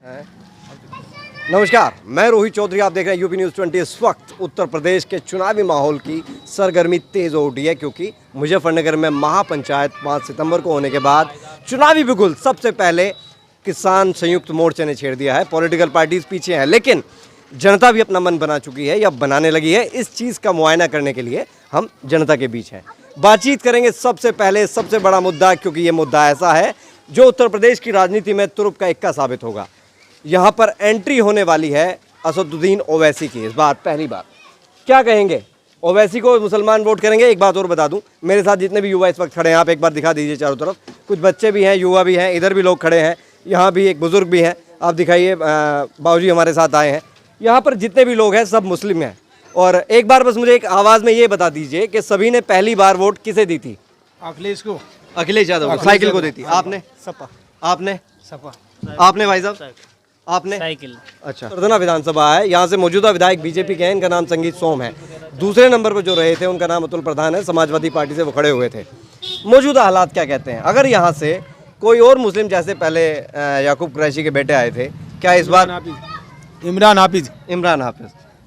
नमस्कार, मैं रोहित चौधरी। आप देख रहे हैं यूपी न्यूज़ 20। इस वक्त उत्तर प्रदेश के चुनावी माहौल की सरगर्मी तेज़ हो उठी है, क्योंकि मुजफ्फरनगर में महापंचायत 5 सितंबर को होने के बाद चुनावी बिगुल सबसे पहले किसान संयुक्त मोर्चे ने छेड़ दिया है। पॉलिटिकल पार्टीज पीछे हैं, लेकिन जनता भी अपना मन बना चुकी है या बनाने लगी है। इस चीज़ का मुआयना करने के लिए हम जनता के बीच हैं, बातचीत करेंगे। सबसे पहले सबसे बड़ा मुद्दा, क्योंकि ये मुद्दा ऐसा है जो उत्तर प्रदेश की राजनीति में तुरुप का इक्का साबित होगा। यहाँ पर एंट्री होने वाली है असदुद्दीन ओवैसी की। इस बार पहली बार क्या कहेंगे, ओवैसी को मुसलमान वोट करेंगे। एक बात और बता दूं, मेरे साथ जितने भी युवा इस वक्त खड़े हैं, आप एक बार दिखा दीजिए चारों तरफ। कुछ बच्चे भी हैं, युवा भी हैं, इधर भी लोग खड़े हैं, यहाँ भी एक बुजुर्ग भी हैं। आप दिखाइए, बाबूजी हमारे साथ आए हैं। यहाँ पर जितने भी लोग हैं सब मुस्लिम हैं। और एक बार बस मुझे एक आवाज़ में ये बता दीजिए कि सभी ने पहली बार वोट किसे दी थी? अखिलेश को। अखिलेश यादव साइकिल को दी थी। आपने? सपा। आपने? सपा। आपने भाई साहब? आपने? साइकिल। अच्छा, सरदना विधानसभा है, यहाँ से मौजूदा विधायक बीजेपी के हैं, इनका नाम संगीत सोम है। दूसरे नंबर पर जो रहे थे उनका नाम अतुल प्रधान है, समाजवादी पार्टी से वो खड़े हुए थे। मौजूदा हालात क्या कहते हैं? अगर यहाँ से कोई और मुस्लिम, जैसे पहले याकूब कुरैशी के बेटे आए थे, क्या इस बार इमरान हाफिज,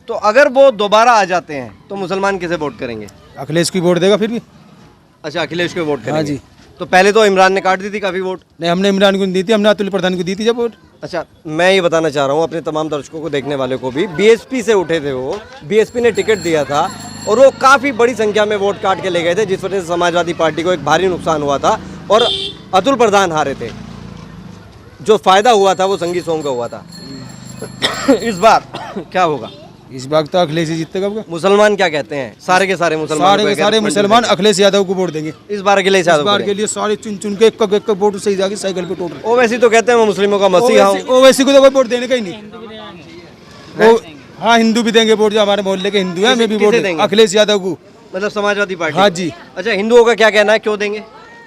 तो अगर वो दोबारा आ जाते हैं तो मुसलमान किसे वोट करेंगे? अखिलेश की वोट देगा फिर भी। अच्छा, अखिलेश को वोट करेंगे। हाँ जी। तो पहले तो इमरान ने काट दी थी काफ़ी वोट। नहीं, हमने इमरान को नहीं दी थी, हमने अतुल प्रधान को दी थी जब वोट। अच्छा, मैं ये बताना चाह रहा हूँ अपने तमाम दर्शकों को, देखने वाले को भी, बीएसपी से उठे थे वो, बीएसपी ने टिकट दिया था और वो काफ़ी बड़ी संख्या में वोट काट के ले गए थे, जिस वजह से समाजवादी पार्टी को एक भारी नुकसान हुआ था और अतुल प्रधान हारे थे। जो फायदा हुआ था वो संगीत सोम का हुआ था। इस बार क्या होगा? इस बार तो अखिलेश ही जीतेगा। मुसलमान क्या कहते हैं? सारे के सारे मुसलमान अखिलेश यादव को वोट देंगे इस बार। अखिलेश यादव इस बार के लिए सारे चुन चुन के एक वोट सही जाके साइकिल पे टोट रहे। ओवैसी तो कहते हैं मैं मुस्लिमों का मसीहा हूं। ओवैसी को तो कोई वोट देने का ही नहीं। हाँ, हिंदू भी देंगे वोट, जो हमारे मोहल्ले के हिंदू है, मैं भी वोट देंगे अखिलेश यादव को, मतलब समाजवादी पार्टी। हाँ जी। अच्छा, हिंदुओं का क्या कहना है, क्यों देंगे?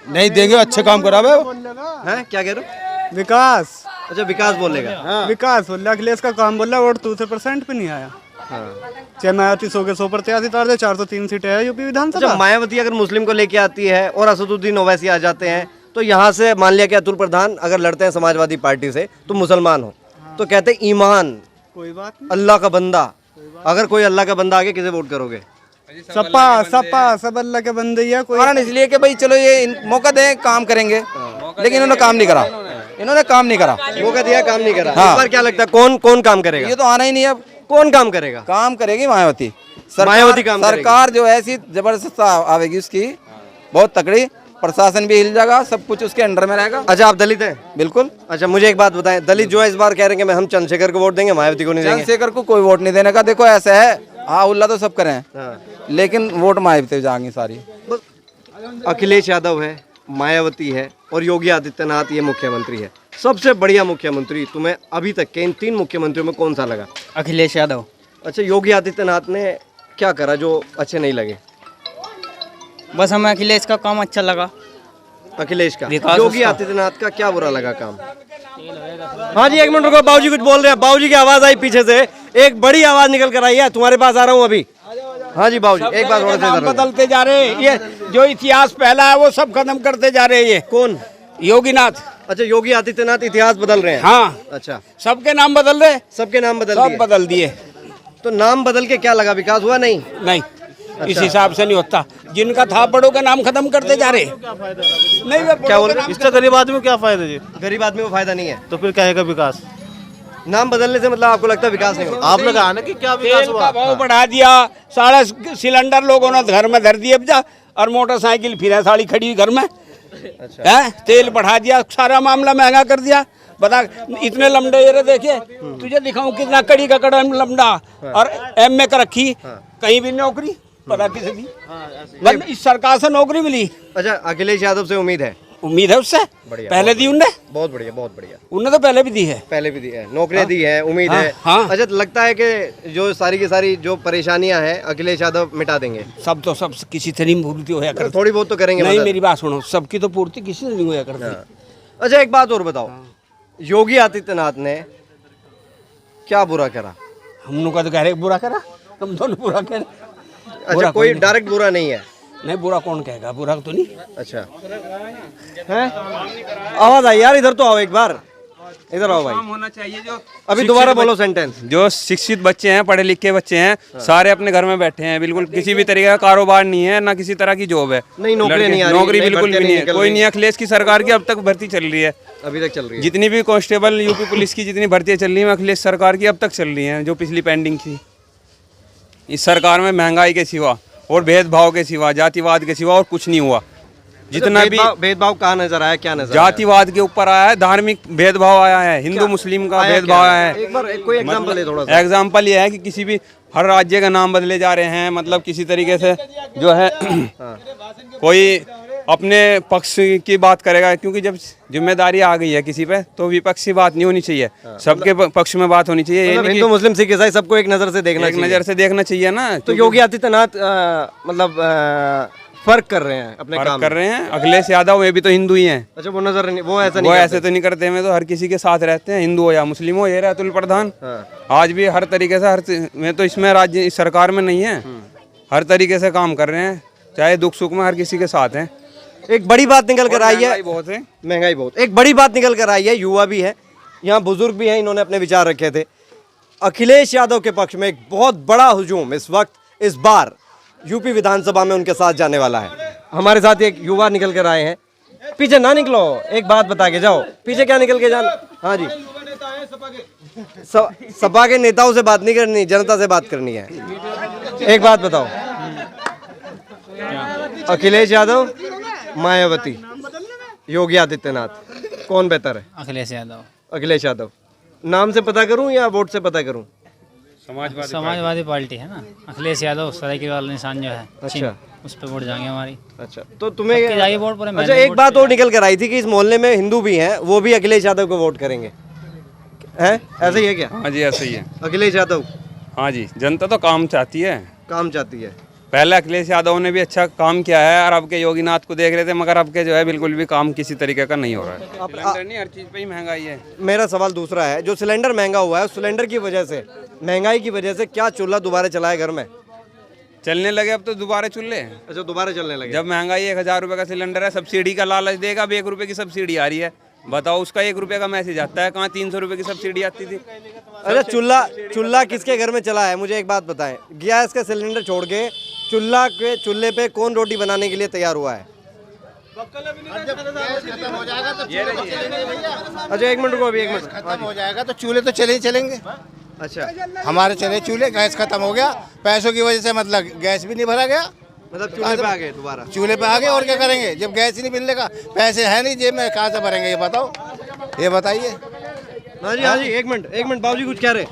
नहीं देंगे, अच्छे काम करा है। क्या कह रहे हो? विकास। अच्छा, विकास बोलेगा। हाँ। विकास बोल रहा, अखिलेश का काम बोल रहा, वोट 2% पे नहीं आया। चाहे मायावती 100 के 100 प्रत्याशी तार दे, 403 सीटें है यूपी विधानसभा। अच्छा, मायावती अगर मुस्लिम को लेके आती है और असदुद्दीन ओवैसी आ जाते हैं, तो यहाँ से मान लिया कि अतुल प्रधान अगर लड़ते हैं समाजवादी पार्टी से, तो मुसलमान हो, तो कहते हैं ईमान, कोई बात नहीं, अल्लाह का बंदा। अगर कोई अल्लाह का बंदा आगे, किसे वोट करोगे? सपा सब अल्लाह के बंदे ही है। कोई कारण इसलिए कि भाई चलो ये मौका दें, काम करेंगे, लेकिन इन्होंने काम नहीं करा। मौका दिया, काम नहीं करा। हाँ। इस बार क्या लगता है कौन काम करेगा? ये तो आना ही नहीं। अब कौन काम करेगा? काम करेगी मायावती। मायावती काम करेगी। सरकार जो है ऐसी जबरदस्त आवेगी उसकी, बहुत तकड़ी। प्रशासन भी हिल जाएगा, सब कुछ उसके अंडर में रहेगा। अच्छा, आप दलित हैं? बिल्कुल। अच्छा, मुझे एक बात बताएं, दलित जो है इस बार कह रहे हैं कि हम चंद्रशेखर को वोट देंगे, मायावती को नहीं देंगे। चंद्रशेखर को कोई वोट नहीं देने का। देखो ऐसा है, हाँ उल्ला तो सब करें, लेकिन वोट मायावती जाएंगी सारी। अखिलेश यादव है, मायावती है और योगी आदित्यनाथ ये मुख्यमंत्री है। सबसे बढ़िया मुख्यमंत्री तुम्हें अभी तक के इन 3 मुख्यमंत्रियों में कौन सा लगा? अखिलेश यादव। अच्छा, योगी आदित्यनाथ ने क्या करा जो अच्छे नहीं लगे? बस हमें अखिलेश का काम अच्छा लगा। अखिलेश का। विकास योगी उसका। आदित्यनाथ का क्या बुरा लगा काम? हाँ जी, एक मिनट रुको, बाबूजी कुछ बोल रहे हैं। बाबूजी की आवाज आई पीछे से, एक बड़ी आवाज निकल कर आई है, तुम्हारे पास आ रहा हूँ अभी। हाँ जी बाबूजी, एक बार नाम बदलते जा रहे हैं। ये जो इतिहास पहला है वो सब खत्म करते जा रहे हैं। ये कौन? योगीनाथ। अच्छा, योगी आदित्यनाथ इतिहास बदल रहे हैं। हाँ, अच्छा, सबके नाम बदल रहे, सबके नाम बदल सब दिए। बदल दिए। तो नाम बदल के क्या लगा, विकास हुआ? नहीं, इस हिसाब से नहीं होता। जिनका था बड़ों का नाम खत्म करते जा रहे। नहीं, क्या बोल रहे? इससे गरीब आदमी को क्या फायदा जी? गरीब आदमी को फायदा नहीं है, तो फिर कहेगा विकास? नाम बदलने से मतलब आपको लगता है विकास नहीं होगा? आपने कहा ना कि क्या विकास तेल हुआ? का भाव बढ़ा दिया, सारा सिलेंडर लोगों ने घर में धर दिए जा, और मोटरसाइकिल फिर साड़ी खड़ी घर में। अच्छा। है, तेल बढ़ा दिया, सारा मामला महंगा कर दिया। बता, इतने लमडे ये देखिए, तुझे दिखाऊं कितना कड़ी का कड़ा लमडा, और एमए का रखी, कहीं भी नौकरी पता किसी भी, इस सरकार से नौकरी मिली। अच्छा, अखिलेश यादव से उम्मीद है उससे पहले दी उनने। बहुत बढ़िया, बहुत बढ़िया। उनने तो पहले भी दी है, पहले भी दी है, नौकरियां दी है, उम्मीद है। हाँ। अच्छा, लगता है कि जो सारी की सारी जो परेशानियां हैं अखिलेश यादव मिटा देंगे? सब तो सब किसी से नहीं पूर्ति होया करती। थोड़ी बहुत तो करेंगे। नहीं, मेरी बात सुनो, सबकी तो पूर्ति किसी से नहीं होया करती। अच्छा, एक बात और बताओ, योगी आदित्यनाथ ने क्या बुरा करा? हम लोग का तो कह रहे बुरा करा, हम दोनों बुरा कह रहे। अच्छा, कोई डायरेक्ट बुरा नहीं है? नहीं, बुरा कौन कहेगा, बुरा तो नहीं। अच्छा, हैं? आवाज आई यार, इधर तो आओ एक बार। इधर आओ भाई, होना चाहिए। जो अभी दोबारा बोलो सेंटेंस। जो शिक्षित बच्चे हैं, पढ़े लिखे बच्चे हैं, सारे अपने घर में बैठे हैं, बिल्कुल किसी भी तरीके का कारोबार नहीं है, ना किसी तरह की जॉब है। नहीं, नौकरी नहीं आ रही, नौकरी नहीं, बिल्कुल भी भर्तियां नहीं नहीं है, निकल कोई रही। नहीं। अखिलेश की सरकार की अब तक भर्ती चल रही है, अभी तक चल रही है। जितनी भी कांस्टेबल यूपी पुलिस की जितनी भर्तियां चल रही हैं अखिलेश सरकार की अब तक चल रही हैं, जो पिछली पेंडिंग थी। इस सरकार में महंगाई के सिवा और भेदभाव के सिवा, जातिवाद के सिवा और कुछ नहीं हुआ। जितना भी भेदभाव कहाँ नजर आया, क्या नजर जातिवाद के ऊपर आया है, धार्मिक भेदभाव आया है, हिंदू मुस्लिम का आया भेदभाव क्या? आया है। एक बार कोई एग्जांपल है थोड़ा सा। एग्जाम्पल ये है कि किसी भी हर राज्य का नाम बदले जा रहे हैं, मतलब किसी तरीके से जो है कोई अपने पक्ष की बात करेगा, क्योंकि जब जिम्मेदारी आ गई है किसी पे तो विपक्ष की बात नहीं होनी चाहिए, सबके पक्ष में बात होनी चाहिए। ये मतलब नहीं हिंदू कि मुस्लिम सिख ईसाई सबको एक नजर से देखना एक चाहिए। नज़र से देखना चाहिए ना। तो योगी आदित्यनाथ मतलब फर्क कर रहे हैं अपने फर्क काम कर में। रहे हैं। अखिलेश यादव वे भी तो हिंदू ही हैं, अच्छा, वो नजर नहीं, वो ऐसा नहीं वो करते। ऐसे तो नहीं करते। में तो हर किसी के साथ रहते हैं, हिंदू हो या मुस्लिम हो। ये रहा अतुल प्रधान, आज भी हर तरीके से मैं तो इसमें राज्य इस सरकार में नहीं है, हर तरीके से काम कर रहे हैं, चाहे दुख सुख में हर किसी के साथ हैं। एक बड़ी बात निकल कर आई है, महंगाई बहुत है। महंगाई बहुत। एक बड़ी बात निकल कर आई है, युवा भी है यहाँ, बुजुर्ग भी हैं, इन्होंने अपने विचार रखे थे। अखिलेश यादव के पक्ष में एक बहुत बड़ा हुजूम इस वक्त, इस बार यूपी विधानसभा में उनके साथ जाने वाला है। हमारे साथ एक युवा निकल कर आए हैं। पीछे ना निकलो, एक बात बता के जाओ, पीछे क्या निकल के जाना। हाँ जी, सपा के नेताओं से बात नहीं करनी, जनता से बात करनी है। एक बात बताओ, अखिलेश यादव, मायावती, योगी आदित्यनाथ, कौन बेहतर है? अखिलेश यादव। अखिलेश यादव। नाम से पता करूं या वोट से पता करूं? समाजवादी पार्टी है ना, अखिलेश यादव सरायकेला वाला निशान जो है, अच्छा, उस पर वोट जाएंगे हमारी। अच्छा, तो तुम्हें जाइए वोट पर। अच्छा, एक बात और निकल कर आई थी कि इस मोहल्ले में हिंदू भी हैं, वो भी अखिलेश यादव को वोट करेंगे, हैं? ऐसा ही है क्या? हाँ जी, ऐसा ही है। अखिलेश यादव हाँ जी, जनता तो काम चाहती है। काम चाहती है। पहले अखिलेश यादव ने भी अच्छा काम किया है, और अब के योगीनाथ को देख रहे थे, मगर अब के जो है बिल्कुल भी काम किसी तरीके का नहीं हो रहा है। सिलेंडर नहीं, हर चीज़ पे ही महंगाई है। मेरा सवाल दूसरा है, जो सिलेंडर महंगा हुआ है, उस सिलेंडर की वजह से, महंगाई की वजह से, क्या चूल्हा दोबारा चलाए घर में? चलने लगे अब तो दोबारा चूल्हे। अच्छा, दोबारा चलने लगे। जब महंगाई 1000 रुपये का सिलेंडर है, सब्सिडी का लालच देगा, अब 1 रुपये की सब्सिडी आ रही है। बताओ, उसका 1 रुपये का मैसेज आता है, कहाँ 300 रुपये की सब्सिडी आती थी। अच्छा, चूल्हा किसके घर में चला है? मुझे एक बात बताएं, गैस का सिलेंडर छोड़ के चूल्हे पे कौन रोटी बनाने के लिए तैयार हुआ है? अच्छा, एक मिनट रुको, अभी 1 मिनट। खत्म हो जाएगा तो चूल्हे तो चले ही चलेंगे। अच्छा, हमारे चले चूल्हे, गैस खत्म हो गया, पैसों की वजह से मतलब गैस भी नहीं भरा गया, मतलब चूल्हे पे आ गए दोबारा। चूल्हे पे आ गए, और क्या करेंगे जब गैस ही नहीं मिलने का, पैसे है नहीं जेब में, कहाँ से भरेंगे ये बताओ, ये बताइए। हाँ जी, हाँ जी, एक मिनट बाबूजी कुछ कह रहे,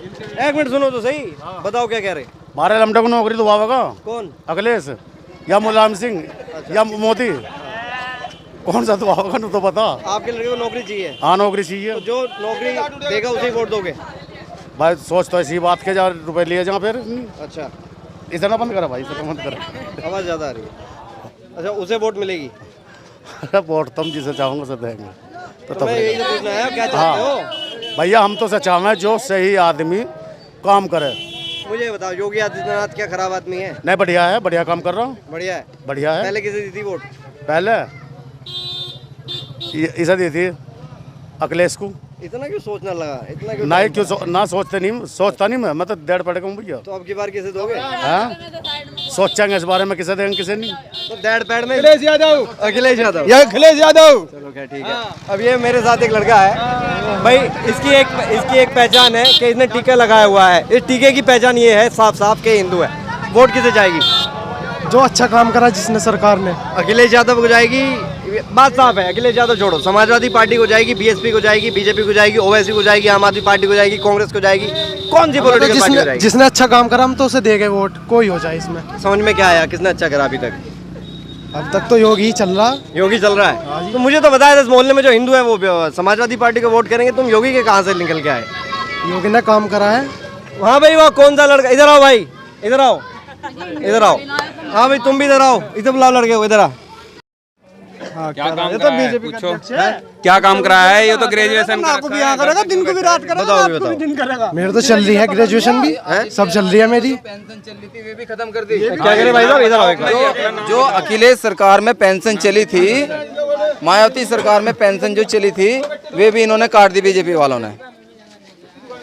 एक मिनट सुनो तो सही, बताओ क्या कह रहे। हमारे लमडे को नौकरी दुआगा कौन? अखिलेश या मुलायम सिंह या मोदी, कौन सा दुआगा तो बता। आपके लड़के को नौकरी चाहिए? हाँ, नौकरी चाहिए। तो जो नौकरी देगा उसे वोट दोगे? भाई सोच तो ऐसी बात के, जा रुपए लिए जहाँ फिर अच्छा, इतना बंद करा भाई, इतना बंद करा। आवाज़ ज़्यादा आ रही है। अच्छा, उसे वोट मिलेगी? अरे वोट तुम जिसे चाहोगे उसे देंगे। तो मैं यही तो पूछना है, क्या चाहते हो? भैया हम तो सच्चा में जो सही आदमी काम करे। मुझे बताओ, योगी आदित्यनाथ क्या खराब आदमी है? नहीं, बढ़िया है, बढ़िया काम कर रहा हूँ। बढ़िया है। बढ़िया है। पहले किसे दी थी वोट? पहले इसे दी थी अखिलेश को। इतना क्यों सोचना लगा? इतना क्यों? नहीं, क्यों ना सोचता नहीं मैं तो डेढ़ पड़ गया हूँ भैया। तो अब की बार किसे दोगे? हाँ, सोचेंगे इस बारे में, किसे देंगे किसे नहीं। तो डेढ़ पैड में अखिलेश यादव, अखिलेश यादव, ये अखिलेश यादव। चलो क्या, ठीक है। अब ये मेरे साथ एक लड़का है भाई, इसकी एक पहचान है कि इसने टीका लगाया हुआ है। इस टीके की पहचान ये है साफ साफ के हिंदू है। वोट किसे जाएगी? जो अच्छा काम करा जिसने सरकार ने। अखिलेश यादव को जाएगी, बात साफ है। अखिलेश यादव छोड़ो, समाजवादी पार्टी को जाएगी, बीएसपी को जाएगी, बीजेपी को जाएगी, ओवैसी को जाएगी, आम आदमी पार्टी को जाएगी, कांग्रेस को जाएगी, कौन सी पॉलिटिकल पार्टी को जाएगी? जिसने अच्छा काम करा हम तो उसे देंगे वोट, कोई हो जाए इसमें। समझ में क्या आया, किसने अच्छा करा अभी तक? अब तक तो योगी ही चल रहा। योगी चल रहा है। तो मुझे तो बताया इस मोहल्ले में जो हिंदू है वो समाजवादी पार्टी को वोट करेंगे। तुम योगी के कहाँ से निकल के आए? योगी ने काम करा है। हाँ भाई, वो कौन सा लड़का, इधर आओ भाई, इधर आओ, इधर आओ। हाँ भाई, तुम भी इधर आओ, इधर बुलाओ लड़के को, इधर आ। क्या काम करा है? पूछो, क्या काम करा है? ये तो ग्रेजुएशन करेगा, दिन को भी रात करेगा, बताओ, बताओ। दिन करेगा। मेरे तो चल रही है ग्रेजुएशन भी, सब चल रही है मेरी। पेंशन चल रही थी, वे भी खत्म कर दी। क्या करे भाई साहब, इधर आओ एक बार। जो अखिलेश सरकार में पेंशन चली थी, मायावती सरकार में पेंशन जो चली थी वे भी इन्होंने काट दी बीजेपी वालों ने।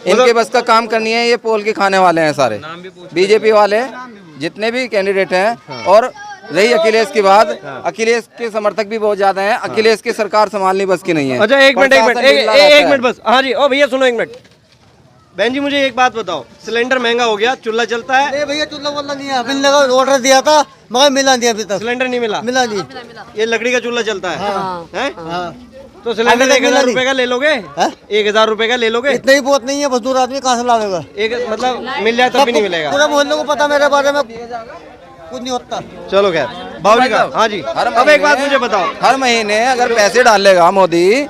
इनके बस का काम करनी है, ये पोल के खाने वाले हैं सारे बीजेपी वाले जितने भी कैंडिडेट हैं। और रही अखिलेश की बात, अखिलेश के समर्थक भी बहुत ज्यादा हैं। अखिलेश की सरकार संभालनी बस की नहीं है। अच्छा एक मिनट बस। हाँ जी, ओ भैया सुनो एक मिनट। बहन जी मुझे एक बात बताओ, सिलेंडर महंगा हो गया, चूल्हा चलता है? नहीं भैया चूल्हा वल्ला नहीं है, मिलने का ऑर्डर दिया था मगर मिला नहीं अभी तक। सिलेंडर नहीं मिला? मिला नहीं। ये लकड़ी का चूल्हा चलता है? हैं? तो अभी सिलेंडर तक 1000 मिला रुपए का ले लोगे? 1000 रुपए का ले लोगे? इतना ही बहुत नहीं है, मजदूर आदमी कहाँ से लावेगा? एक मतलब मिल जाए तब भी नहीं मिलेगा? पूरे मोहल्ले को पता मेरे बारे में कुछ नहीं होता। चलो खैर बाबूजी का। हाँ जी, अब एक बात मुझे बताओ, हर महीने अगर पैसे डालेगा मोदी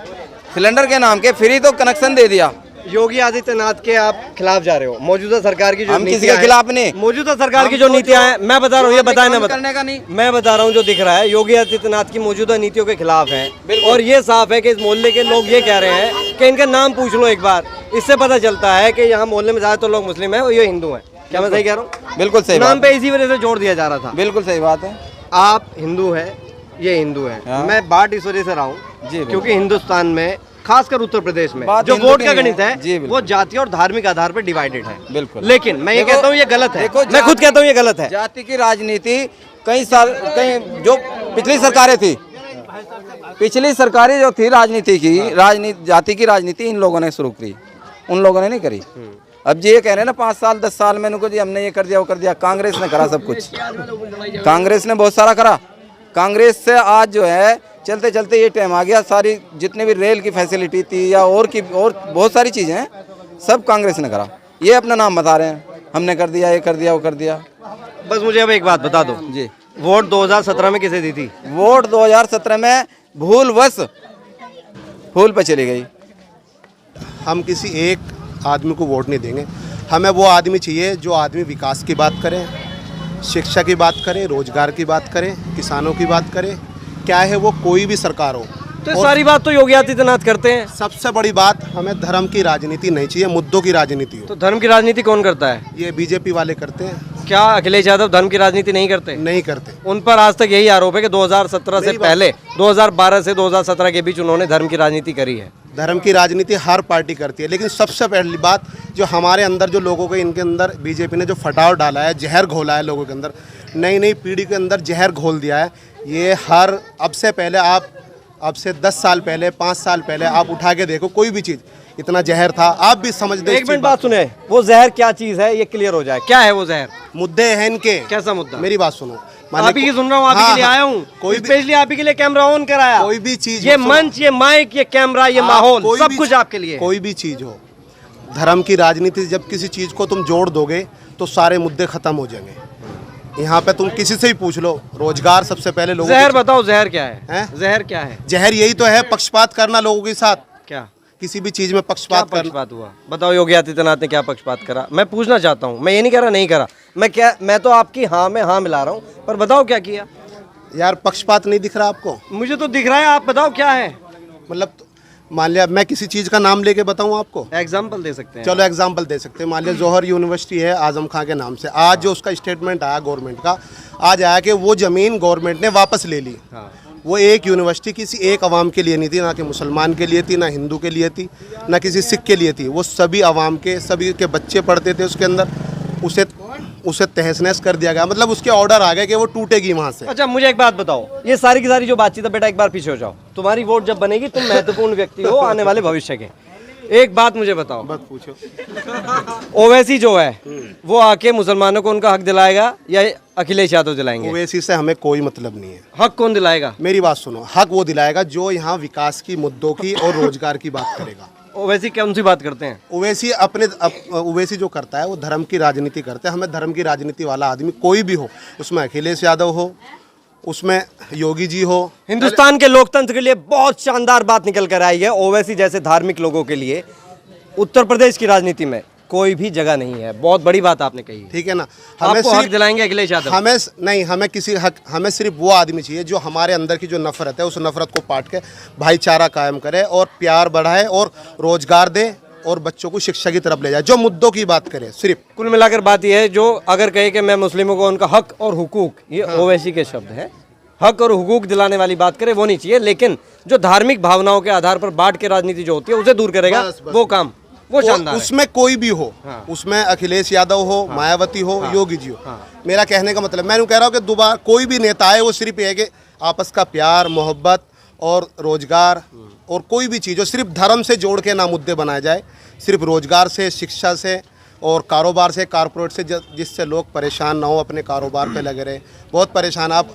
सिलेंडर के नाम के, फ्री तो कनेक्शन दे दिया। योगी आदित्यनाथ के आप खिलाफ जा रहे हो? मौजूदा सरकार की जो हम किसी नीतियां के हैं- खिलाफ नहीं। मौजूदा सरकार की जो नीतियां हैं, मैं बता रहा हूँ, ये बताए ना करने का नहीं। मैं बता रहा हूँ जो दिख रहा है, योगी आदित्यनाथ की मौजूदा नीतियों के खिलाफ है। और ये साफ है कि इस मोहल्ले के लोग ये कह रहे हैं कि इनका नाम पूछ लो एक बार, इससे पता चलता है कि यहाँ मोहल्ले में ज्यादातर लोग मुस्लिम है और ये हिंदू है। क्या मैं सही कह रहा हूँ? बिल्कुल सही नाम बात पे इसी वजह से जोड़ दिया जा रहा था। बिल्कुल सही बात है। आप हिंदू है, ये हिंदू है। हाँ। मैं बात इस वजह से रहा हूँ जी, क्योंकि हिंदुस्तान में खासकर उत्तर प्रदेश में बात जो हिंदू वोट की का नहीं गणित है। है जी, बिल्कुल। वो जाति और धार्मिक आधार पर डिवाइडेड है। बिल्कुल। लेकिन मैं ये देखो- कहता हूँ ये गलत है। देखो, मैं खुद कहता हूँ ये गलत है। जाति की राजनीति कई जो पिछली सरकारें थी, पिछली सरकारें जो थी राजनीति की जाति की राजनीति इन लोगों ने शुरू की, उन लोगों ने नहीं करी। अब ये कह रहे हैं ना 5 साल 10 साल में इनको जी हमने ये कर दिया वो कर दिया। कांग्रेस ने करा सब कुछ, कांग्रेस ने बहुत सारा करा। कांग्रेस से आज जो है चलते चलते ये टाइम आ गया, सारी जितने भी रेल की फैसिलिटी थी या और बहुत सारी चीज़ें हैं सब कांग्रेस ने करा। ये अपना नाम बता रहे हैं हमने कर दिया, ये कर दिया, वो कर दिया। बस मुझे अब एक बात बता दो जी, वोट 2017 में किसे दी थी? वोट 2017 में भूल पे चली गई। हम किसी एक आदमी को वोट नहीं देंगे। हमें वो आदमी चाहिए जो आदमी विकास की बात करे, शिक्षा की बात करे, रोजगार की बात करे, किसानों की बात करे, क्या है वो कोई भी सरकार हो। तो सारी बात तो योगी आदित्यनाथ करते हैं। सबसे बड़ी बात, हमें धर्म की राजनीति नहीं चाहिए, मुद्दों की राजनीति हो। तो धर्म की राजनीति कौन करता है? ये बीजेपी वाले करते हैं। क्या अखिलेश यादव धर्म की राजनीति नहीं करते? नहीं करते। उन पर आज तक यही आरोप है कि 2017 से पहले 2012 से 2017 के बीच उन्होंने धर्म की राजनीति करी है। धर्म की राजनीति हर पार्टी करती है, लेकिन सबसे पहली बात जो हमारे अंदर जो लोगों के इनके अंदर बीजेपी ने जो फटाव डाला है, जहर घोला है लोगों के अंदर, नई नई पीढ़ी के अंदर जहर घोल दिया है। ये हर अब से 10 साल पहले 5 साल पहले आप उठा के देखो कोई भी चीज़, इतना जहर था। आप भी समझ दे। एक मिनट बात सुने, वो जहर क्या चीज है ये क्लियर हो जाए। क्या है वो जहर? मुद्दे हैं इनके। कैसा मुद्दा? मेरी बात सुनो। आप ही की सुन रहा हूँ, आप ही के लिए आया हूँ, कोई भी स्पेशली आप ही के लिए कैमरा ऑन कराया। कोई भी चीज, ये मंच, ये माइक, ये कैमरा, ये माहौल, सब कुछ आपके लिए। कोई भी चीज हो, धर्म की राजनीति जब किसी चीज को तुम जोड़ दोगे तो सारे मुद्दे खत्म हो जाएंगे। यहाँ पे तुम किसी से ही पूछ लो, रोजगार सबसे पहले लोगों जहर बताओ, जहर क्या है? हैं? जहर क्या है? जहर यही तो है, पक्षपात करना लोगों के साथ। क्या किसी भी चीज में क्या पक्षपात करना। पक्षपात हुआ? बताओ योगी आदित्यनाथ ने क्या पक्षपात करा? मैं पूछना चाहता हूँ, मैं ये नहीं कह रहा नहीं करा, मैं तो आपकी हाँ में हाँ मिला रहा हूँ, पर बताओ क्या किया? यार पक्षपात नहीं दिख रहा आपको? मुझे तो दिख रहा है, आप बताओ क्या है? मतलब मान लिया मैं किसी चीज का नाम लेके बताऊं आपको? एग्जाम्पल दे सकते हैं? चलो एग्जाम्पल दे सकते हैं। मान लिया जौहर यूनिवर्सिटी है आजम खां के नाम से, आज जो उसका स्टेटमेंट आया गवर्नमेंट का, आज आया कि वो ज़मीन गवर्नमेंट ने वापस ले ली। हाँ। वो एक यूनिवर्सिटी किसी एक अवाम के लिए नहीं थी, ना कि मुसलमान के लिए थी, ना हिंदू के लिए थी, ना किसी सिख के लिए थी। वो सभी अवाम के, सभी के बच्चे पढ़ते थे उसके अंदर। उसे तहस नहस कर दिया गया, मतलब उसके ऑर्डर आ गए कि वो टूटेगी वहाँ से। अच्छा मुझे एक बात बताओ, ये सारी की सारी जो बातचीत है, बेटा एक बार पीछे हो जाओ। तुम्हारी वोट जब बनेगी, तुम महत्वपूर्ण व्यक्ति हो आने वाले भविष्य के। एक बात मुझे बताओ, बस पूछो। ओवैसी जो है वो आके मुसलमानों को उनका हक दिलाएगा या अखिलेश यादव दिलाएंगे? ओवैसी से हमें कोई मतलब नहीं है। हक कौन दिलाएगा? मेरी बात सुनो, हक वो दिलाएगा जो यहाँ विकास की, मुद्दों की और रोजगार की बात करेगा। ओवैसी कौन सी बात करते हैं? ओवैसी जो करता है वो धर्म की राजनीति करता है। हमें धर्म की राजनीति वाला आदमी कोई भी हो, उसमें अखिलेश यादव हो, उसमें योगी जी हो। हिंदुस्तान के लोकतंत्र के लिए बहुत शानदार बात निकल कर आई है। ओवैसी जैसे धार्मिक लोगों के लिए उत्तर प्रदेश की राजनीति में कोई भी जगह नहीं है। बहुत बड़ी बात आपने कही। ठीक है ना? आपको हक दिलाएंगे अखिलेश यादव? हमें नहीं, हमें किसी हक, हमें सिर्फ वो आदमी चाहिए जो हमारे अंदर की जो नफरत है उस नफरत को पाट के भाईचारा कायम करे और प्यार बढ़ाए और रोजगार दे और बच्चों को शिक्षा की तरफ ले जाए, जो मुद्दों की बात करे। सिर्फ कुल मिलाकर बात यह है, जो अगर कहे कि मैं मुस्लिमों को उनका हक और हुकूक, ये ओवैसी के शब्द है। हक और हुकूक दिलाने वाली बात करे वो नहीं चाहिए, लेकिन जो धार्मिक भावनाओं के आधार पर बांट के राजनीति जो होती है उसे दूर करेगा, वो काम वो शानदार है। उसमें कोई भी हो, उसमें अखिलेश यादव हो, मायावती हो, योगी जी हो, मेरा कहने का मतलब मैं यूँ कह रहा हूँ कि दोबारा कोई भी नेता है वो सिर्फ ये है कि आपस का प्यार मोहब्बत और रोजगार और कोई भी चीज़ हो सिर्फ धर्म से जोड़ के ना मुद्दे बनाए जाए, सिर्फ रोजगार से, शिक्षा से और कारोबार से, कारपोरेट से, जिससे लोग परेशान ना हो, अपने कारोबार पे लगे रहे। बहुत परेशान आप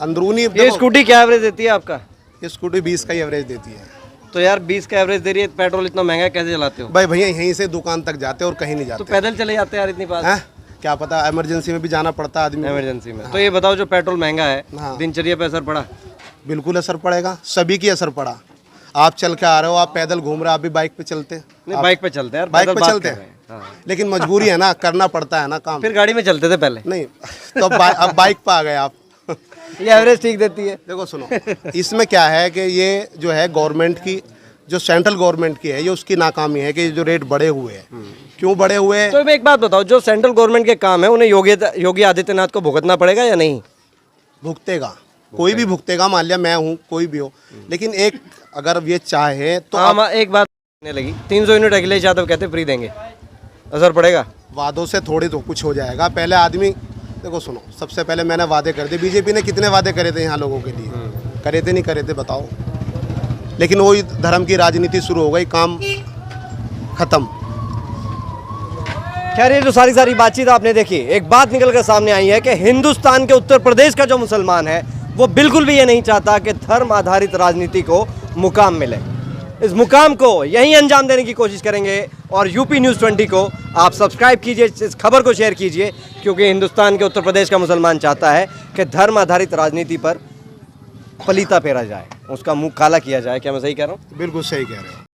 अंदरूनी। ये स्कूटी क्या एवरेज देती है आपका? ये स्कूटी 20 का ही एवरेज देती है। तो यार 20 का एवरेज दे रही है, पेट्रोल इतना महंगा कैसे चलाते हो? भाई भैया यहीं से दुकान तक जाते और कहीं नहीं तो जाते। पैदल चले जाते यार इतनी पास? हैं? क्या पता इमरजेंसी में भी जाना पड़ता है आदमी। इमरजेंसी में। तो ये बताओ जो पेट्रोल महंगा है, हाँ। दिनचर्या पे असर पड़ा? बिल्कुल असर पड़ेगा, सभी की असर पड़ा। आप चल के आ रहे हो, आप पैदल घूम रहे हो, आप भी बाइक पे चलते। नहीं, बाइक पे चलते हैं यार, बाइक पैदल पे बात चलते कर रहे हैं। हैं, लेकिन मजबूरी है ना, करना पड़ता है ना काम। फिर गाड़ी में चलते थे पहले। नहीं तो अब बाइक पे आ गए आप। ये एवरेज ठीक देती है। देखो सुनो, इसमें क्या है कि ये जो है गवर्नमेंट की, जो सेंट्रल गवर्नमेंट की है, ये उसकी नाकामी है कि जो रेट बढ़े हुए हैं। क्यों बढ़े हुए हैं? तो मैं एक बात बताओ, जो सेंट्रल गवर्नमेंट के काम है उन्हें योगी आदित्यनाथ को भुगतना पड़ेगा या नहीं? भुगतेगा, कोई भी भुगतेगा। मान लिया मैं हूँ, कोई भी हो, लेकिन एक अगर ये चाहे तो हाँ, एक बात लगी, 300 यूनिट अखिलेश यादव कहते फ्री देंगे, असर पड़ेगा? वादों से थोड़ी तो कुछ हो जाएगा। पहले आदमी, देखो सुनो, सबसे पहले मैंने वादे कर दिए। बीजेपी ने कितने वादे करे थे यहाँ लोगों के लिए? करे थे नहीं करे थे बताओ? लेकिन वही धर्म की राजनीति शुरू हो गई, काम खत्म। खैर, ये जो सारी बातचीत आपने देखी, एक बात निकल कर सामने आई है कि हिंदुस्तान के उत्तर प्रदेश का जो मुसलमान है वो बिल्कुल भी ये नहीं चाहता कि धर्म आधारित राजनीति को मुकाम मिले। इस मुकाम को यहीं अंजाम देने की कोशिश करेंगे। और यूपी न्यूज़ 20 को आप सब्सक्राइब कीजिए, इस खबर को शेयर कीजिए, क्योंकि हिंदुस्तान के उत्तर प्रदेश का मुसलमान चाहता है कि धर्म आधारित राजनीति पर पलीता फेरा जाए, उसका मुंह काला किया जाए। क्या मैं सही कह रहा हूँ? बिल्कुल सही कह रहे हो।